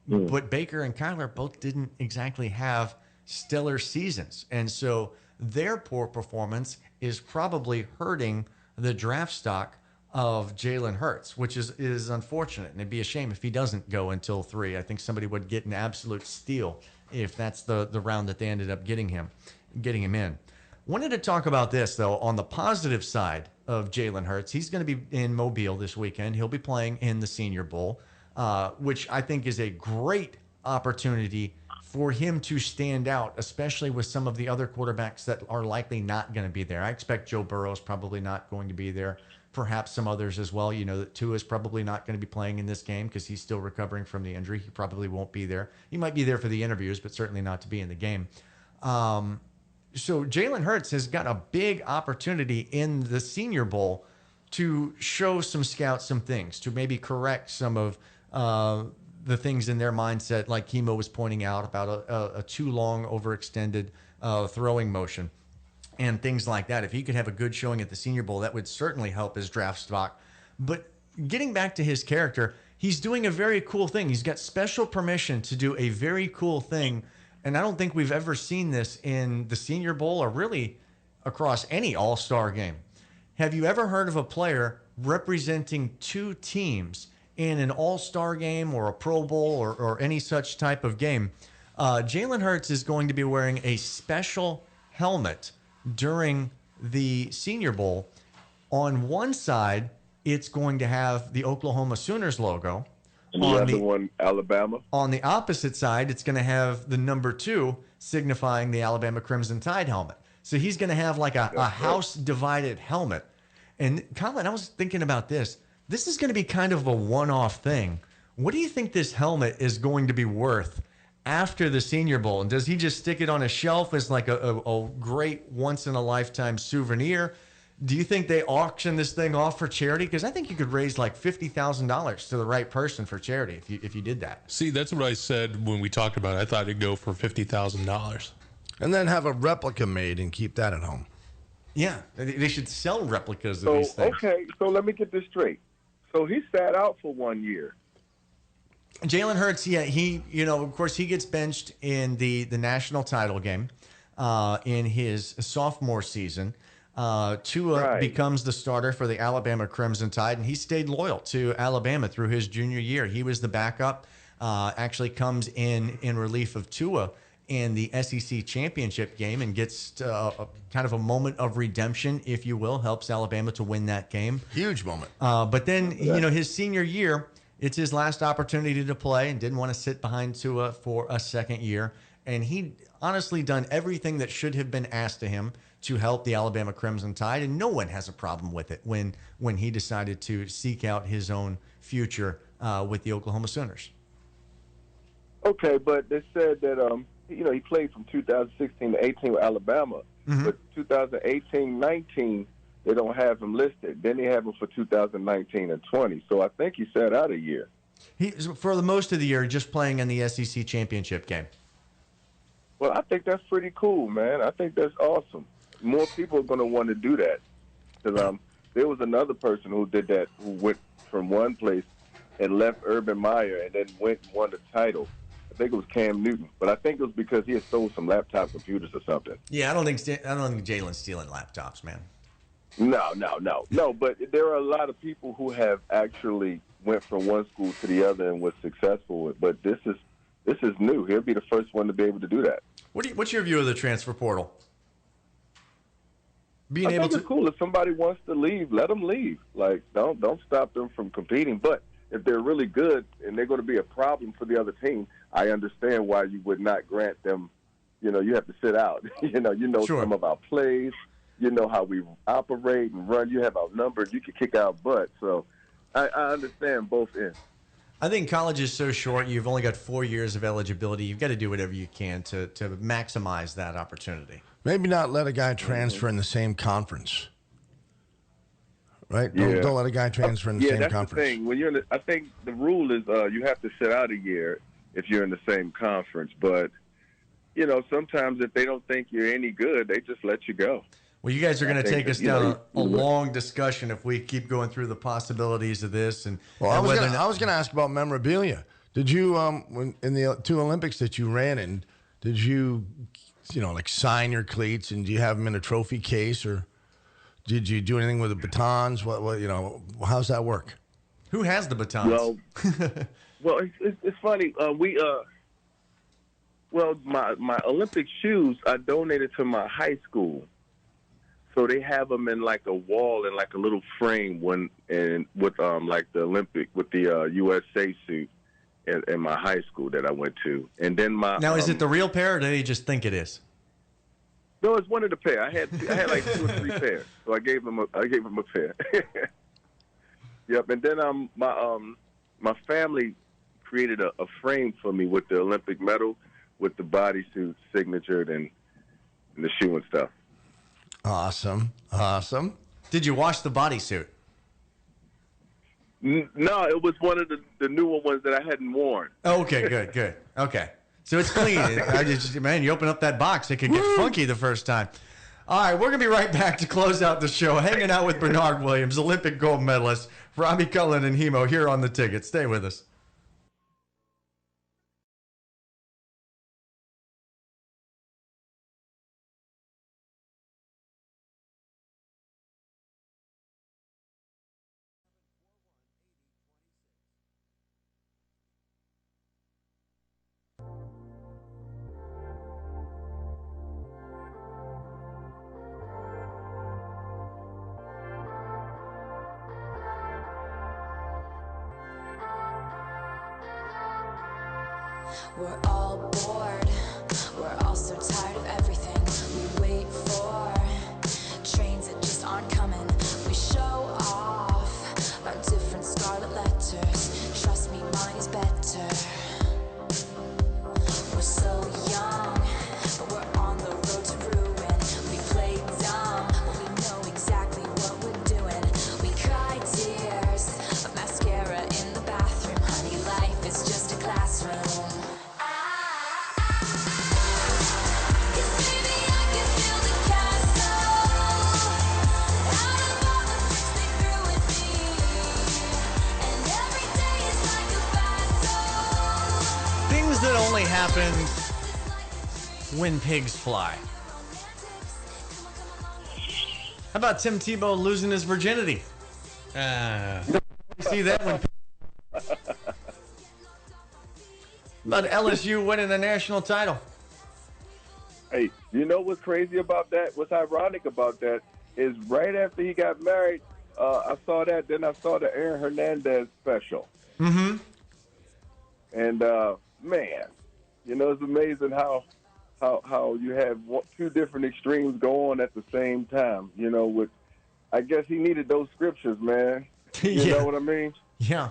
But Baker and Kyler both didn't exactly have stellar seasons. And so their poor performance is probably hurting the draft stock of Jalen Hurts, which is unfortunate. And it'd be a shame if he doesn't go until 3. I think somebody would get an absolute steal if that's the round that they ended up getting him in. Wanted to talk about this, though, on the positive side of Jalen Hurts. He's going to be in Mobile this weekend. He'll be playing in the Senior Bowl. Which I think is a great opportunity for him to stand out, especially with some of the other quarterbacks that are likely not going to be there. I expect Joe Burrow is probably not going to be there. Perhaps some others as well. That Tua is probably not going to be playing in this game because he's still recovering from the injury. He probably won't be there. He might be there for the interviews, but certainly not to be in the game. So Jalen Hurts has got a big opportunity in the Senior Bowl to show some scouts some things, to maybe correct some of the things in their mindset, like Kimo was pointing out about a too long, overextended throwing motion and things like that. If he could have a good showing at the Senior Bowl, that would certainly help his draft stock. But getting back to his character, he's doing a very cool thing. He's got special permission to do a very cool thing, and I don't think we've ever seen this in the Senior Bowl or really across any all-star game. Have you ever heard of a player representing 2 teams in an all-star game or a Pro Bowl or any such type of game? Jalen Hurts is going to be wearing a special helmet during the Senior Bowl. On one side, it's going to have the Oklahoma Sooners logo. And the other one, Alabama. On the opposite side, it's going to have the number 2 signifying the Alabama Crimson Tide helmet. So he's going to have like a house-divided helmet. And Colin, I was thinking about this. This is going to be kind of a one-off thing. What do you think this helmet is going to be worth after the Senior Bowl? And does he just stick it on a shelf as like a great once-in-a-lifetime souvenir? Do you think they auction this thing off for charity? Because I think you could raise like $50,000 to the right person for charity if you did that. See, that's what I said when we talked about it. I thought it'd go for $50,000. And then have a replica made and keep that at home. Yeah, they should sell replicas of these things. Okay, so let me get this straight. So he sat out for 1 year. Jalen Hurts, yeah, he, of course, he gets benched in the national title game in his sophomore season. Tua becomes the starter for the Alabama Crimson Tide, and he stayed loyal to Alabama through his junior year. He was the backup, actually comes in relief of Tua in the SEC championship game and gets kind of a moment of redemption, if you will, helps Alabama to win that game. Huge moment. But then, his senior year, it's his last opportunity to play and didn't want to sit behind Tua for a second year. And he honestly done everything that should have been asked of him to help the Alabama Crimson Tide, and no one has a problem with it when he decided to seek out his own future with the Oklahoma Sooners. Okay, but they said that he played from 2016 to 18 with Alabama, but 2018-19 they don't have him listed. Then they have him for 2019 and 20. So I think he sat out a year. For the most of the year, just playing in the SEC championship game. Well, I think that's pretty cool, man. I think that's awesome. More people are going to want to do that. Because there was another person who did that, who went from one place and left Urban Meyer and then went and won the title. I think it was Cam Newton, but I think it was because he had stole some laptop computers or something. Yeah, I don't think Jalen's stealing laptops, man. No. But there are a lot of people who have actually went from one school to the other and was successful. But this is new. He'll be the first one to be able to do that. What's your view of the transfer portal? I think it's cool. If somebody wants to leave, let them leave. Like, don't stop them from competing. But if they're really good and they're going to be a problem for the other team, I understand why you would not grant them. You have to sit out. Sure. Some of our plays. You know how we operate and run. You have our numbers. You can kick our butt. So I understand both ends. I think college is so short. You've only got 4 years of eligibility. You've got to do whatever you can to maximize that opportunity. Maybe not let a guy transfer in the same conference. Right? Yeah. Don't let a guy transfer in the same that's conference. The thing. When I think the rule is you have to sit out a year if you're in the same conference. But, sometimes if they don't think you're any good, they just let you go. Well, you guys are going to take us down a long discussion if we keep going through the possibilities of this. I was going to ask about memorabilia. Did you, when in the 2 Olympics that you ran in, did you, like sign your cleats and do you have them in a trophy case, or did you do anything with the batons? What how's that work? Who has the batons? Well, it's funny. My Olympic shoes I donated to my high school. So they have them in like a wall in like a little frame with like the Olympic with the USA suit in my high school that I went to, and then now is it the real pair or do they just think it is? No, it's one of the pair. I had like 2 or 3 pairs, so I gave them a pair. Yep, and then my family created a frame for me with the Olympic medal, with the bodysuit signatured and the shoe and stuff. Awesome. Did you wash the bodysuit? No, it was one of the newer ones that I hadn't worn. Oh, okay, good. Okay. So it's clean. Man, you open up that box, it could get funky the first time. All right, we're going to be right back to close out the show, hanging out with Bernard Williams, Olympic gold medalist, Robbie Collin and Hemo here on The Ticket. Stay with us. We're all bored, we're all so tired of everything we wait for. Trains that just aren't coming, we show off our different scarlet letters. Trust me, mine is better. We're so young, but we're on the road to ruin. We play dumb, but we know exactly what we're doing. We cry tears of mascara in the bathroom. Honey, life is just a classroom. Things that only happen when pigs fly. How about Tim Tebow losing his virginity? You see that one? About LSU winning the national title. Hey, you know what's crazy about that? What's ironic about that is right after he got married, I saw that. Then I saw the Aaron Hernandez special. Mm-hmm. And man, it's amazing how you have two different extremes go on at the same time. With I guess he needed those scriptures, man. You know what I mean? Yeah.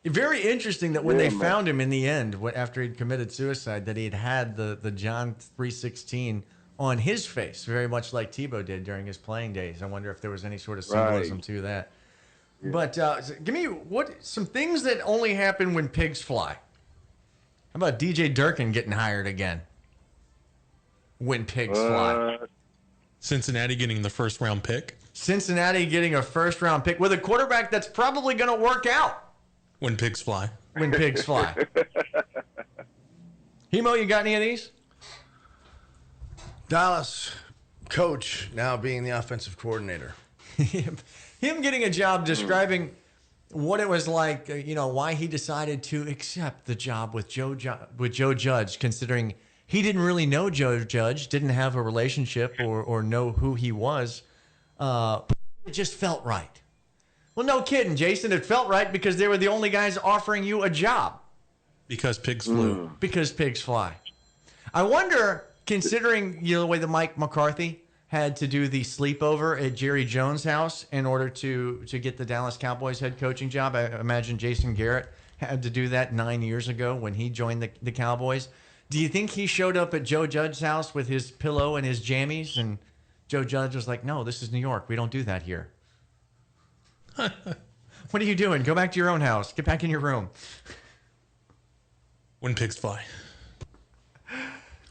Very interesting that when they found him in the end, after he'd committed suicide, that he'd had the John 3:16 on his face, very much like Tebow did during his playing days. I wonder if there was any sort of symbolism to that. Yeah. But give me some things that only happen when pigs fly. How about DJ Durkin getting hired again? When pigs fly. Cincinnati getting the first-round pick. Cincinnati getting a first-round pick with a quarterback that's probably going to work out. When pigs fly. When pigs fly. Hemo, you got any of these? Dallas coach now being the offensive coordinator. Him getting a job describing what it was like, why he decided to accept the job with Joe Judge, considering he didn't really know Joe Judge, didn't have a relationship or know who he was. It just felt right. Well, no kidding, Jason. It felt right because they were the only guys offering you a job. Because pigs flew. Because pigs fly. I wonder, considering the way that Mike McCarthy had to do the sleepover at Jerry Jones' house in order to get the Dallas Cowboys head coaching job. I imagine Jason Garrett had to do that 9 years ago when he joined the Cowboys. Do you think he showed up at Joe Judge's house with his pillow and his jammies, and Joe Judge was like, "No, this is New York. We don't do that here." What are you doing? Go back to your own house. Get back in your room. When pigs fly.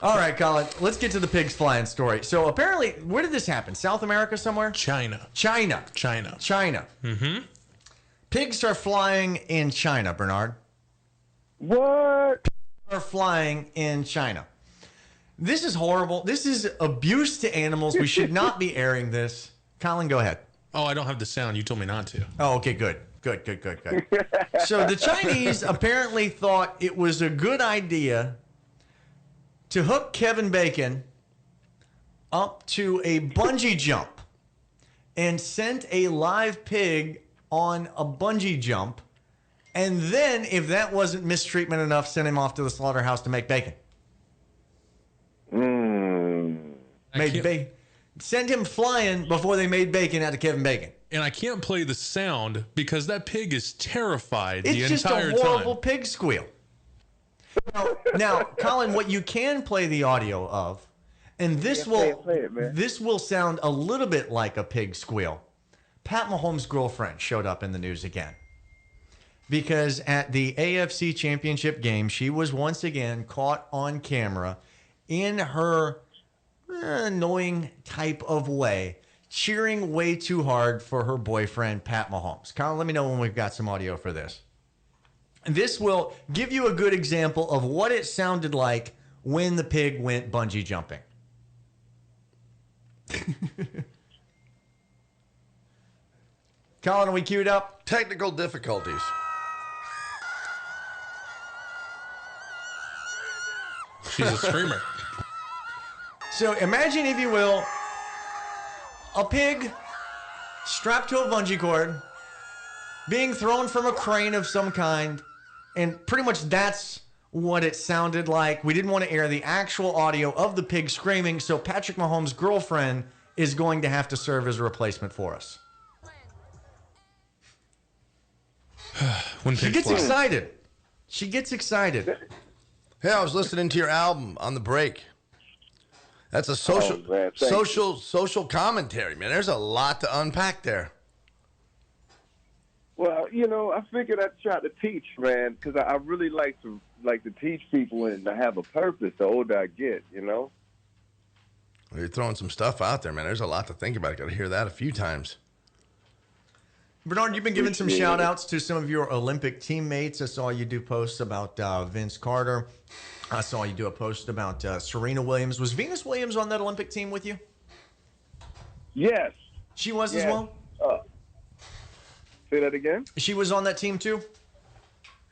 All right, Collin, let's get to the pigs flying story. So apparently, where did this happen? South America somewhere? China. Mm-hmm. Pigs are flying in China, Bernard. What? Pigs are flying in China. This is horrible. This is abuse to animals. We should not be airing this. Collin, go ahead. Oh, I don't have the sound. You told me not to. Oh, okay, good. So the Chinese apparently thought it was a good idea to hook Kevin Bacon up to a bungee jump and sent a live pig on a bungee jump. And then, if that wasn't mistreatment enough, sent him off to the slaughterhouse to make bacon. Send him flying before they made bacon out of Kevin Bacon. And I can't play the sound because that pig is terrified the entire time. It's just a horrible pig squeal. Now, Collin, what you can play the audio of, and this will sound a little bit like a pig squeal. Pat Mahomes' girlfriend showed up in the news again. Because at the AFC Championship game, she was once again caught on camera in her annoying type of way, cheering way too hard for her boyfriend, Pat Mahomes. Collin, let me know when we've got some audio for this. This will give you a good example of what it sounded like when the pig went bungee jumping. Collin, are we queued up? Technical difficulties. She's a screamer. So imagine, if you will, a pig strapped to a bungee cord, being thrown from a crane of some kind, and pretty much that's what it sounded like. We didn't want to air the actual audio of the pig screaming, so Patrick Mahomes' girlfriend is going to have to serve as a replacement for us. She gets excited. She gets excited. Hey, I was listening to your album on the break. That's a social commentary, man. There's a lot to unpack there. Well, I figured I'd try to teach, man, because I really like to teach people and to have a purpose the older I get, Well, you're throwing some stuff out there, man. There's a lot to think about. I got to hear that a few times. Bernard, you've been giving some shout-outs to some of your Olympic teammates. I saw you do posts about Vince Carter. I saw you do a post about Serena Williams. Was Venus Williams on that Olympic team with you? Yes. She was as well? Say that again? She was on that team too?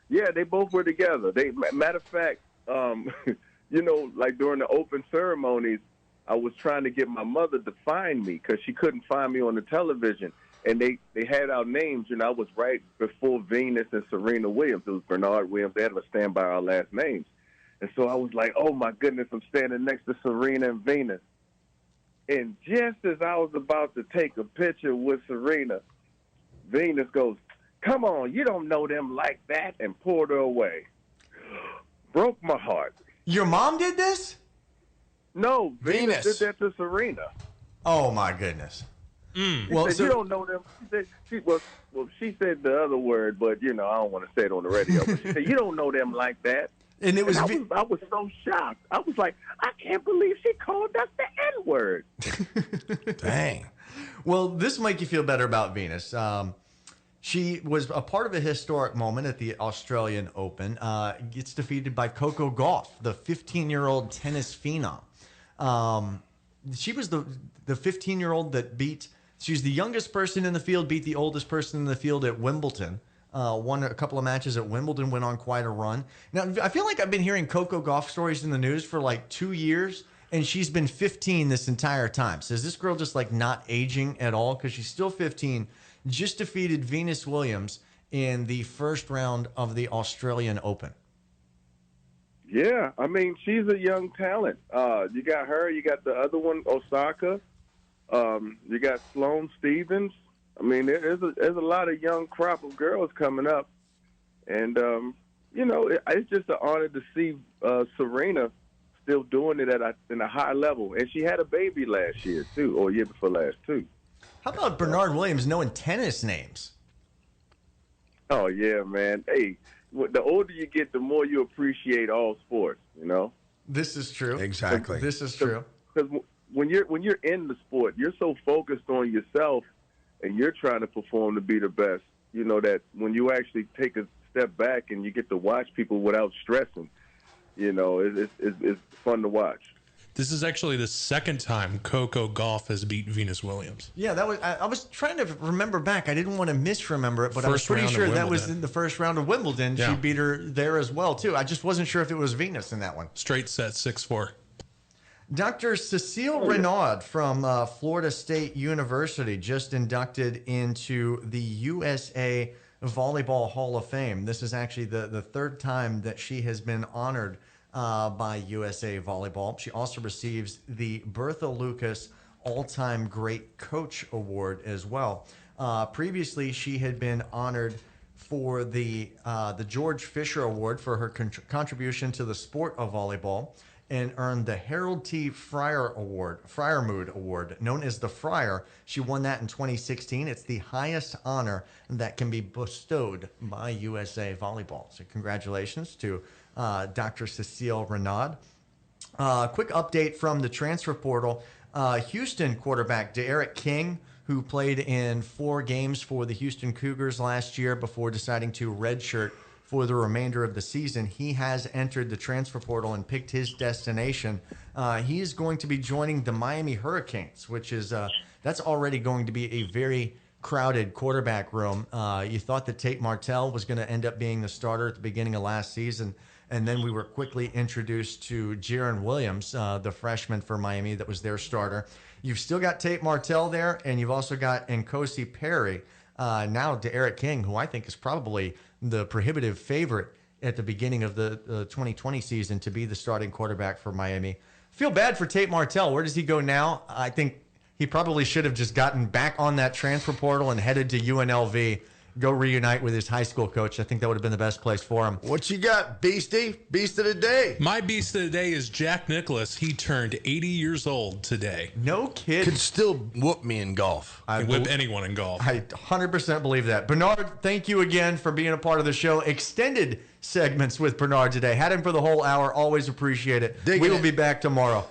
Yeah, they both were together. Matter of fact, you know, like during the open ceremonies, I was trying to get my mother to find me because she couldn't find me on the television. And they had our names, and I was right before Venus and Serena Williams. It was Bernard Williams. They had to stand by our last names. And so I was like, oh, my goodness, I'm standing next to Serena and Venus. And just as I was about to take a picture with Serena, Venus goes, come on, you don't know them like that, and pulled her away. Broke my heart. Your mom did this? No, Venus did that to Serena. Oh, my goodness. Well, said, you don't know them. She said the other word, but, you know, I don't want to say it on the radio. But she said, you don't know them like that. And it was, I was so shocked. I was like, I can't believe she called us the N-word. Dang. Well, this will make you feel better about Venus. She was a part of a historic moment at the Australian Open. Gets defeated by Coco Gauff, the 15-year-old tennis phenom. She was the 15-year-old that beat. She was the youngest person in the field, beat the oldest person in the field at Wimbledon. Won a couple of matches at Wimbledon, went on quite a run. Now, I feel like I've been hearing Coco Gauff stories in the news for like 2 years, and she's been 15 this entire time. So is this girl just like not aging at all? Because she's still 15. Just defeated Venus Williams in the first round of the Australian Open. Yeah, I mean, she's a young talent. You got her. You got the other one, Osaka. You got Sloane Stephens. I mean, there's a lot of young crop of girls coming up. And, you know, it's just an honor to see Serena still doing it in a high level. And she had a baby last year, too, or year before last, too. How about Bernard Williams knowing tennis names? Oh, yeah, man. Hey, the older you get, the more you appreciate all sports, you know? This is true. Exactly. This is true. Because when you're in the sport, you're so focused on yourself and you're trying to perform to be the best, you know, that when you actually take a step back and you get to watch people without stressing, you know, it's fun to watch. This is actually the second time Coco Gauff has beat Venus Williams. Yeah, that was. I was trying to remember back. I didn't want to misremember it, but I was pretty sure that was in the first round of Wimbledon. Yeah. She beat her there as well, too. I just wasn't sure if it was Venus in that one. Straight set, 6-4. Dr. Cecile Renaud from Florida State University just inducted into the USA Volleyball Hall of Fame. This is actually the third time that she has been honored by USA Volleyball. She also receives the Bertha Lucas All-Time Great Coach Award as well. Previously, she had been honored for the George Fisher Award for her contribution to the sport of volleyball, and earned the Harold T. Fryermuth Award, known as the Friar. She won that in 2016. It's the highest honor that can be bestowed by USA Volleyball. So congratulations to Dr. Cecile Renaud. Quick update from the transfer portal. Houston quarterback De'Aaron King, who played in 4 games for the Houston Cougars last year before deciding to redshirt for the remainder of the season. He has entered the transfer portal and picked his destination. He is going to be joining the Miami Hurricanes, which is that's already going to be a very crowded quarterback room. You thought that Tate Martell was going to end up being the starter at the beginning of last season, and then we were quickly introduced to Jaron Williams, the freshman for Miami that was their starter. You've still got Tate Martell there, and you've also got Nkosi Perry. Now De'Aaron King, who I think is probably the prohibitive favorite at the beginning of the 2020 season to be the starting quarterback for Miami. Feel bad for Tate Martell. Where does he go now? I think he probably should have just gotten back on that transfer portal and headed to UNLV, go reunite with his high school coach. I think that would have been the best place for him. What you got, Beastie? Beast of the day. My beast of the day is Jack Nicklaus. He turned 80 years old today. No kid. Could still whoop me in golf. I whip anyone in golf. I 100% believe that. Bernard, thank you again for being a part of the show. Extended segments with Bernard today. Had him for the whole hour. Always appreciate it. We will be back tomorrow.